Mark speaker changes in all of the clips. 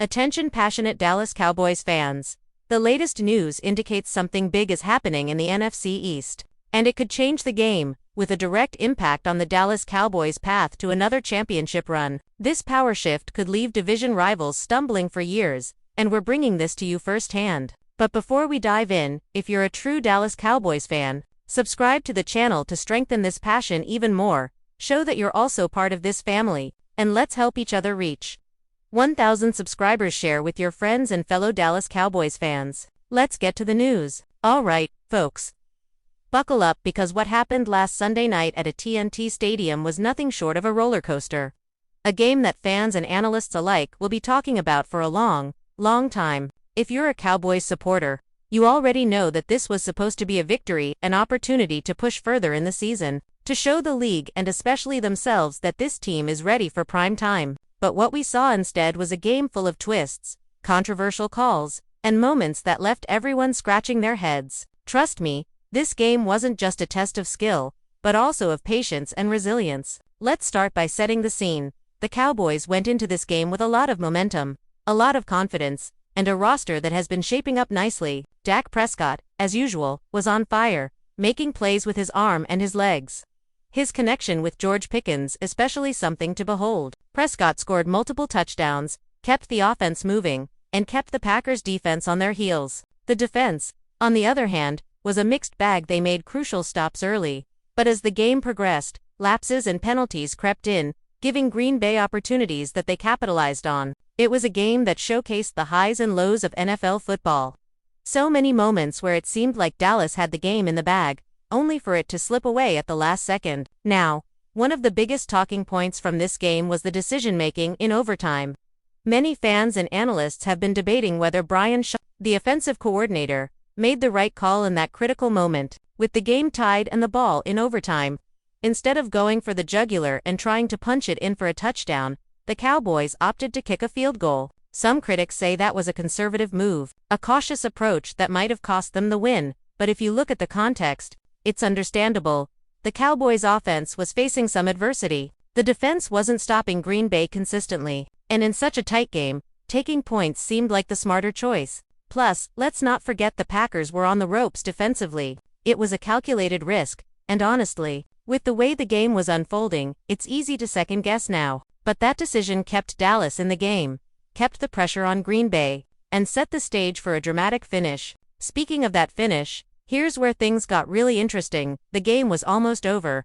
Speaker 1: Attention passionate Dallas Cowboys fans. The latest news indicates something big is happening in the NFC East. And it could change the game, with a direct impact on the Dallas Cowboys' path to another championship run. This power shift could leave division rivals stumbling for years, and we're bringing this to you firsthand. But before we dive in, if you're a true Dallas Cowboys fan, subscribe to the channel to strengthen this passion even more, show that you're also part of this family, and let's help each other reach 1,000 subscribers. Share with your friends and fellow Dallas Cowboys fans. Let's get to the news. Alright, folks. Buckle up because what happened last Sunday night at a TNT stadium was nothing short of a roller coaster. A game that fans and analysts alike will be talking about for a long time. If you're a Cowboys supporter, you already know that this was supposed to be a victory, an opportunity to push further in the season, to show the league and especially themselves that this team is ready for prime time. But what we saw instead was a game full of twists, controversial calls, and moments that left everyone scratching their heads. Trust me, this game wasn't just a test of skill, but also of patience and resilience. Let's start by setting the scene. The Cowboys went into this game with a lot of momentum, a lot of confidence, and a roster that has been shaping up nicely. Dak Prescott, as usual, was on fire, making plays with his arm and his legs. His connection with George Pickens especially something to behold. Prescott scored multiple touchdowns, kept the offense moving, and kept the Packers' defense on their heels. The defense, on the other hand, was a mixed bag. They made crucial stops early, but as the game progressed, lapses and penalties crept in, giving Green Bay opportunities that they capitalized on. It was a game that showcased the highs and lows of NFL football. So many moments where it seemed like Dallas had the game in the bag, only for it to slip away at the last second. Now, one of the biggest talking points from this game was the decision-making in overtime. Many fans and analysts have been debating whether Brian Shaw, the offensive coordinator, made the right call in that critical moment. With the game tied and the ball in overtime, instead of going for the jugular and trying to punch it in for a touchdown, the Cowboys opted to kick a field goal. Some critics say that was a conservative move, a cautious approach that might have cost them the win, but if you look at the context, it's understandable. The Cowboys' offense was facing some adversity. The defense wasn't stopping Green Bay consistently, and in such a tight game, taking points seemed like the smarter choice. Plus, let's not forget the Packers were on the ropes defensively. It was a calculated risk, and honestly, with the way the game was unfolding, it's easy to second guess now. But that decision kept Dallas in the game, kept the pressure on Green Bay, and set the stage for a dramatic finish. Speaking of that finish, here's where things got really interesting. The game was almost over,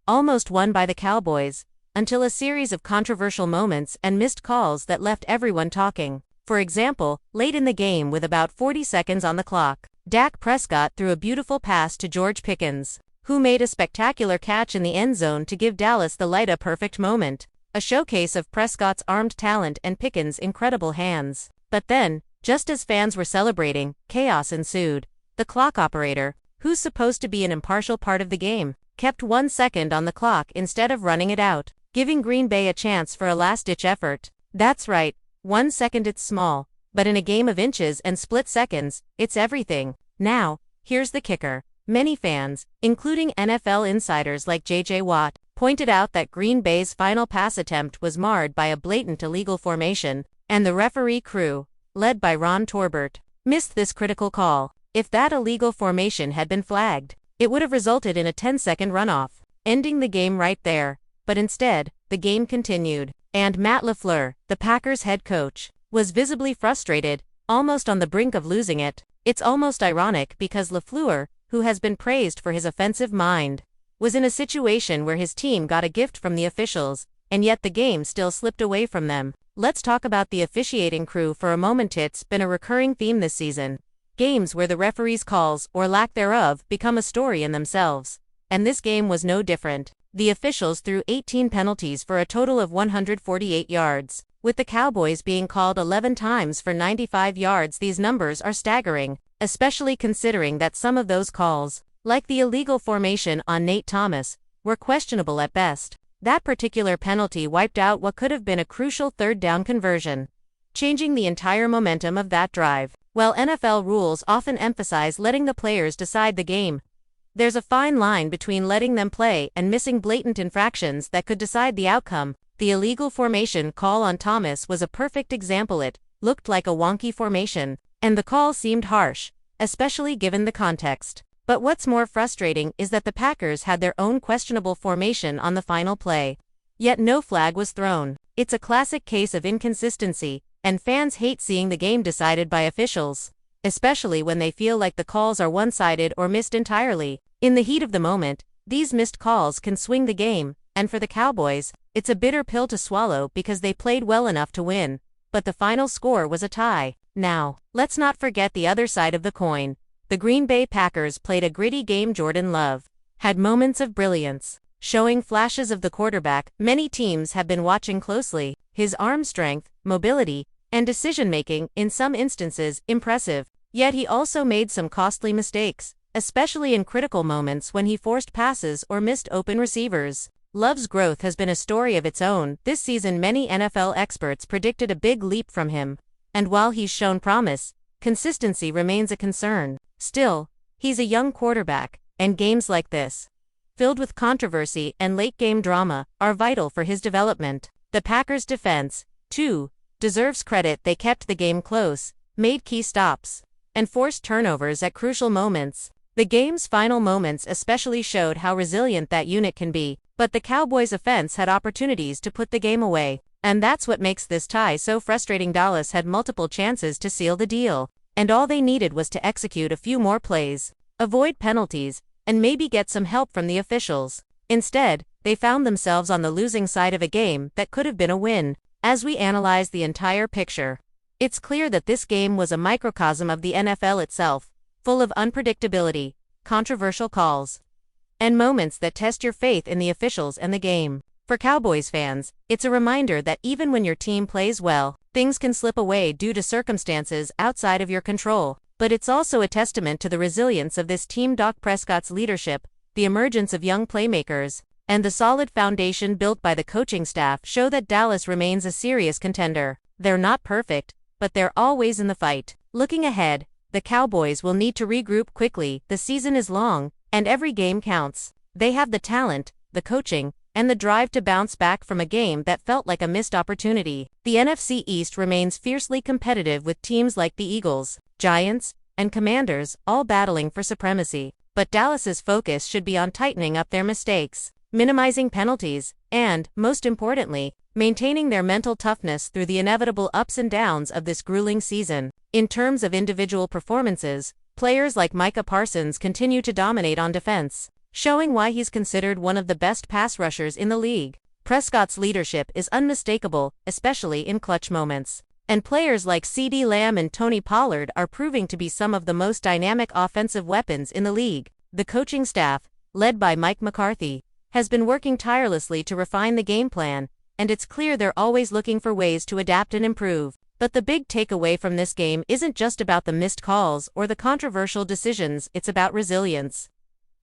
Speaker 1: almost won by the Cowboys, until a series of controversial moments and missed calls that left everyone talking. For example, late in the game with about 40 seconds on the clock, Dak Prescott threw a beautiful pass to George Pickens, who made a spectacular catch in the end zone to give Dallas the light-a-perfect moment, a showcase of Prescott's armed talent and Pickens' incredible hands. But then, just as fans were celebrating, chaos ensued. The clock operator, who's supposed to be an impartial part of the game, kept 1 second on the clock instead of running it out, giving Green Bay a chance for a last-ditch effort. That's right, 1 second. It's small, but in a game of inches and split seconds, it's everything. Now, here's the kicker. Many fans, including NFL insiders like J.J. Watt, pointed out that Green Bay's final pass attempt was marred by a blatant illegal formation, and the referee crew, led by Ron Torbert, missed this critical call. If that illegal formation had been flagged, it would have resulted in a 10-second runoff, ending the game right there. But instead, the game continued, and Matt LaFleur, the Packers head coach, was visibly frustrated, almost on the brink of losing it. It's almost ironic because LaFleur, who has been praised for his offensive mind, was in a situation where his team got a gift from the officials, and yet the game still slipped away from them. Let's talk about the officiating crew for a moment. It's been a recurring theme this season. Games where the referee's calls, or lack thereof, become a story in themselves. And this game was no different. The officials threw 18 penalties for a total of 148 yards, with the Cowboys being called 11 times for 95 yards. These numbers are staggering, especially considering that some of those calls, like the illegal formation on Nate Thomas, were questionable at best. That particular penalty wiped out what could have been a crucial third-down conversion, changing the entire momentum of that drive. While NFL rules often emphasize letting the players decide the game, there's a fine line between letting them play and missing blatant infractions that could decide the outcome. The illegal formation call on Thomas was a perfect example. It looked like a wonky formation, and the call seemed harsh, especially given the context. But what's more frustrating is that the Packers had their own questionable formation on the final play. Yet no flag was thrown. It's a classic case of inconsistency, and fans hate seeing the game decided by officials, especially when they feel like the calls are one-sided or missed entirely. In the heat of the moment, these missed calls can swing the game, and for the Cowboys, it's a bitter pill to swallow because they played well enough to win, but the final score was a tie. Now, let's not forget the other side of the coin. The Green Bay Packers played a gritty game. Jordan Love had moments of brilliance, showing flashes of the quarterback many teams have been watching closely. His arm strength, mobility, and decision-making, in some instances, impressive. Yet he also made some costly mistakes, especially in critical moments when he forced passes or missed open receivers. Love's growth has been a story of its own. This season many NFL experts predicted a big leap from him, and while he's shown promise, consistency remains a concern. Still, he's a young quarterback, and games like this, filled with controversy and late-game drama, are vital for his development. The Packers' defense, too, deserves credit. They kept the game close, made key stops, and forced turnovers at crucial moments. The game's final moments especially showed how resilient that unit can be, but the Cowboys' offense had opportunities to put the game away, and that's what makes this tie so frustrating. Dallas had multiple chances to seal the deal, and all they needed was to execute a few more plays, avoid penalties, and maybe get some help from the officials. Instead, they found themselves on the losing side of a game that could have been a win. As we analyze the entire picture, it's clear that this game was a microcosm of the NFL itself, full of unpredictability, controversial calls, and moments that test your faith in the officials and the game. For Cowboys fans, it's a reminder that even when your team plays well, things can slip away due to circumstances outside of your control. But it's also a testament to the resilience of this team. Dak Prescott's leadership, the emergence of young playmakers, and the solid foundation built by the coaching staff show that Dallas remains a serious contender. They're not perfect, but they're always in the fight. Looking ahead, the Cowboys will need to regroup quickly. The season is long, and every game counts. They have the talent, the coaching, and the drive to bounce back from a game that felt like a missed opportunity. The NFC East remains fiercely competitive with teams like the Eagles, Giants, and Commanders, all battling for supremacy. But Dallas's focus should be on tightening up their mistakes, minimizing penalties, and, most importantly, maintaining their mental toughness through the inevitable ups and downs of this grueling season. In terms of individual performances, players like Micah Parsons continue to dominate on defense, showing why he's considered one of the best pass rushers in the league. Prescott's leadership is unmistakable, especially in clutch moments. And players like CeeDee Lamb and Tony Pollard are proving to be some of the most dynamic offensive weapons in the league. The coaching staff, led by Mike McCarthy, has been working tirelessly to refine the game plan, and it's clear they're always looking for ways to adapt and improve. But the big takeaway from this game isn't just about the missed calls or the controversial decisions. It's about resilience,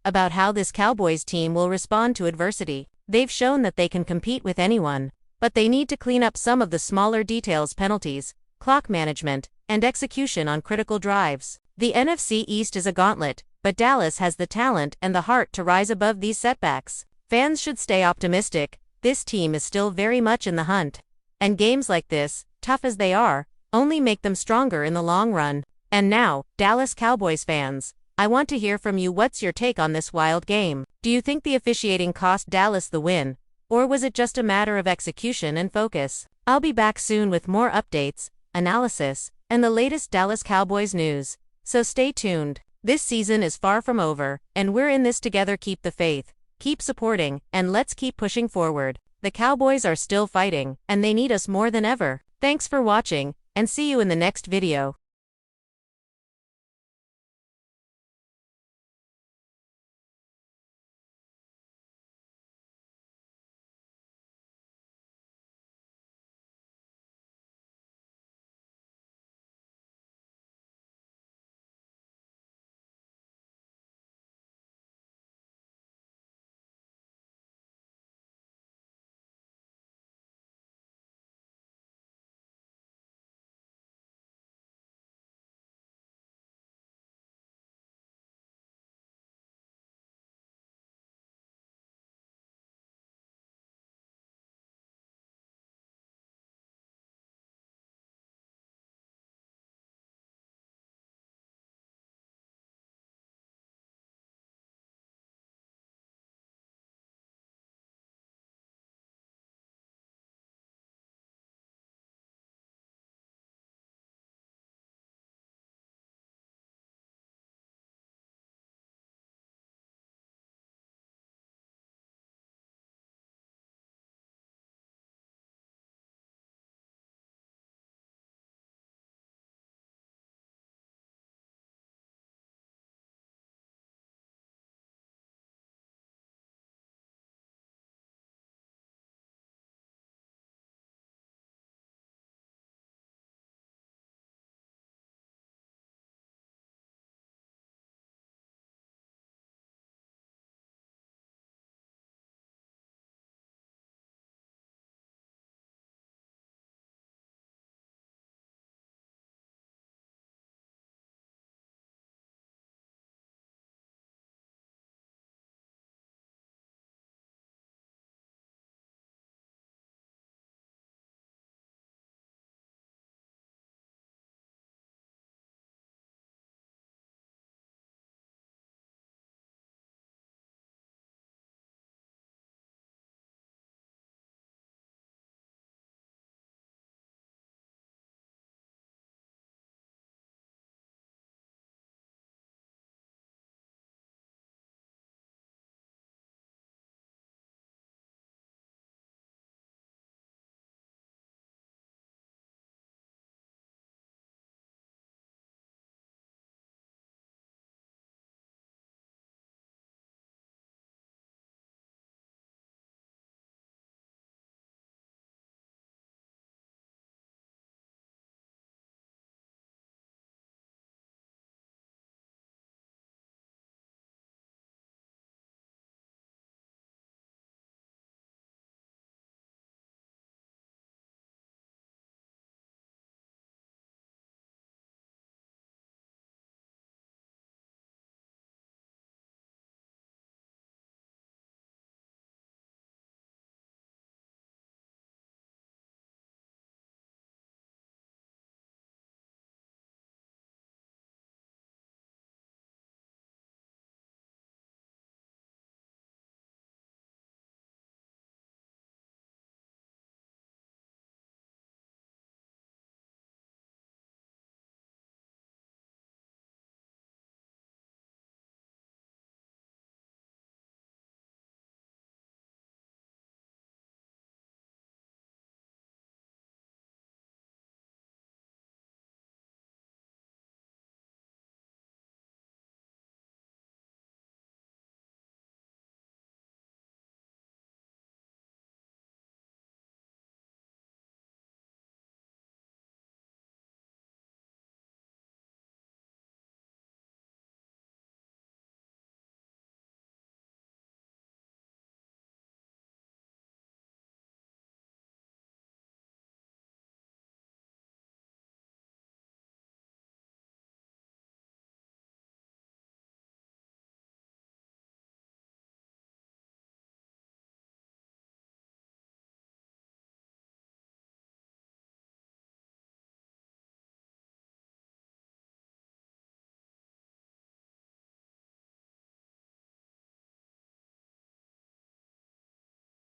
Speaker 1: about how this Cowboys team will respond to adversity. They've shown that they can compete with anyone, but they need to clean up some of the smaller details: penalties, clock management, and execution on critical drives. The NFC East is a gauntlet, but Dallas has the talent and the heart to rise above these setbacks. Fans should stay optimistic. This team is still very much in the hunt, and games like this, tough as they are, only make them stronger in the long run. And now, Dallas Cowboys fans, I want to hear from you. What's your take on this wild game? Do you think the officiating cost Dallas the win, or was it just a matter of execution and focus? I'll be back soon with more updates, analysis, and the latest Dallas Cowboys news, so stay tuned. This season is far from over, and we're in this together. Keep the faith, keep supporting, and let's keep pushing forward. The Cowboys are still fighting, and they need us more than ever. Thanks for watching, and see you in the next video.